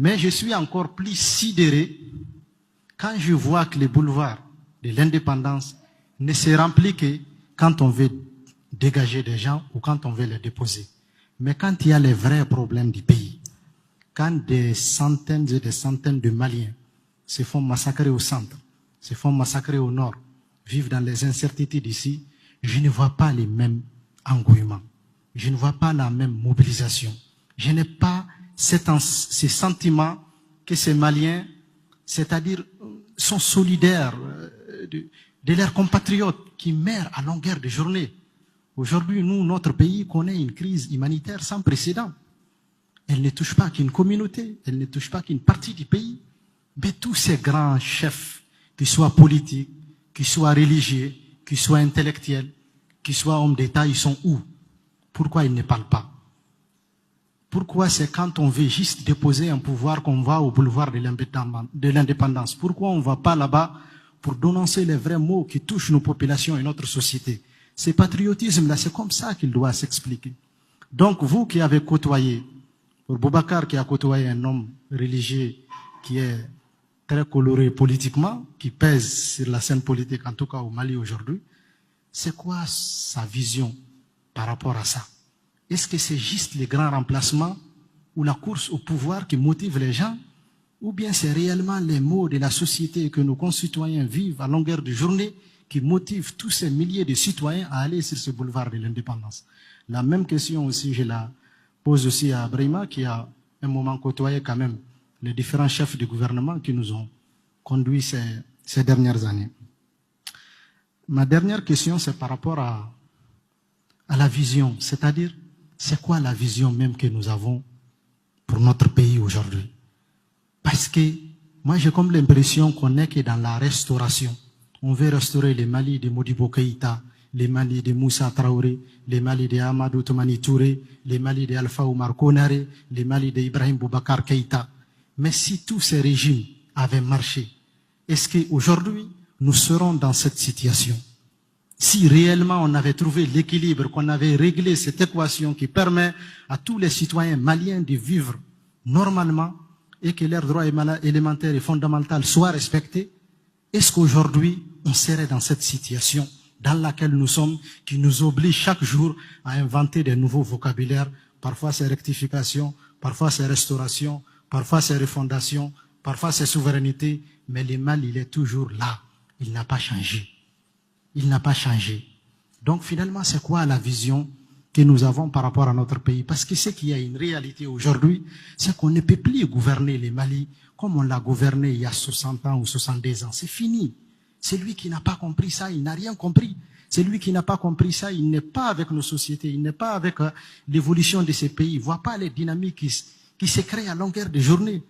Mais je suis encore plus sidéré quand je vois que les boulevards de l'indépendance ne se remplissent que quand on veut dégager des gens ou quand on veut les déposer. Mais quand il y a les vrais problèmes du pays, quand des centaines et des centaines de Maliens se font massacrer au centre, se font massacrer au nord, vivent dans les incertitudes ici, je ne vois pas les mêmes engouements. Je ne vois pas la même mobilisation. Je n'ai pas ce sentiment que ces Maliens, c'est-à-dire, sont solidaires de leurs compatriotes qui meurent à longueur de journée. Aujourd'hui, nous, notre pays connaît une crise humanitaire sans précédent. Elle ne touche pas qu'une communauté, elle ne touche pas qu'une partie du pays. Mais tous ces grands chefs, qu'ils soient politiques, qu'ils soient religieux, qu'ils soient intellectuels, qu'ils soient hommes d'État, ils sont où? Pourquoi ils ne parlent pas? Pourquoi c'est quand on veut juste déposer un pouvoir qu'on va au boulevard de l'indépendance? Pourquoi on ne va pas là-bas pour dénoncer les vrais maux qui touchent nos populations et notre société? Ce patriotisme-là, c'est comme ça qu'il doit s'expliquer. Donc, vous qui avez côtoyé, pour Boubacar qui a côtoyé un homme religieux qui est très coloré politiquement, qui pèse sur la scène politique, en tout cas au Mali aujourd'hui, c'est quoi sa vision par rapport à ça? Est-ce que c'est juste les grands remplacements ou la course au pouvoir qui motive les gens? Ou bien c'est réellement les maux de la société que nos concitoyens vivent à longueur de journée qui motivent tous ces milliers de citoyens à aller sur ce boulevard de l'indépendance? La même question aussi, je la pose aussi à Brahima, qui a un moment côtoyé quand même les différents chefs du gouvernement qui nous ont conduits ces dernières années. Ma dernière question, c'est par rapport à la vision, c'est-à-dire, c'est quoi la vision même que nous avons pour notre pays aujourd'hui? Parce que moi, j'ai comme l'impression qu'on n'est que dans la restauration. On veut restaurer les Mali de Modibo Keïta, les Mali de Moussa Traoré, les Mali de Amadou Toumani Touré, les Mali de Alpha Oumar Konaré, les Mali de Ibrahim Boubacar Keïta. Mais si tous ces régimes avaient marché, est-ce qu'aujourd'hui, nous serons dans cette situation? Si réellement on avait trouvé l'équilibre, qu'on avait réglé cette équation qui permet à tous les citoyens maliens de vivre normalement et que leurs droits élémentaires et fondamentaux soient respectés, est-ce qu'aujourd'hui on serait dans cette situation dans laquelle nous sommes, qui nous oblige chaque jour à inventer des nouveaux vocabulaires? Parfois c'est rectification, parfois c'est restauration, parfois c'est refondation, parfois c'est souveraineté, mais le mal il est toujours là, il n'a pas changé. Il n'a pas changé. Donc finalement, c'est quoi la vision que nous avons par rapport à notre pays? Parce que ce qu'il y a une réalité aujourd'hui, c'est qu'on ne peut plus gouverner le Mali comme on l'a gouverné il y a 60 ans ou 62 ans. C'est fini. Celui qui n'a pas compris ça, il n'a rien compris. Celui qui n'a pas compris ça, il n'est pas avec nos sociétés, il n'est pas avec l'évolution de ces pays. Il ne voit pas les dynamiques qui se créent à longueur de journée.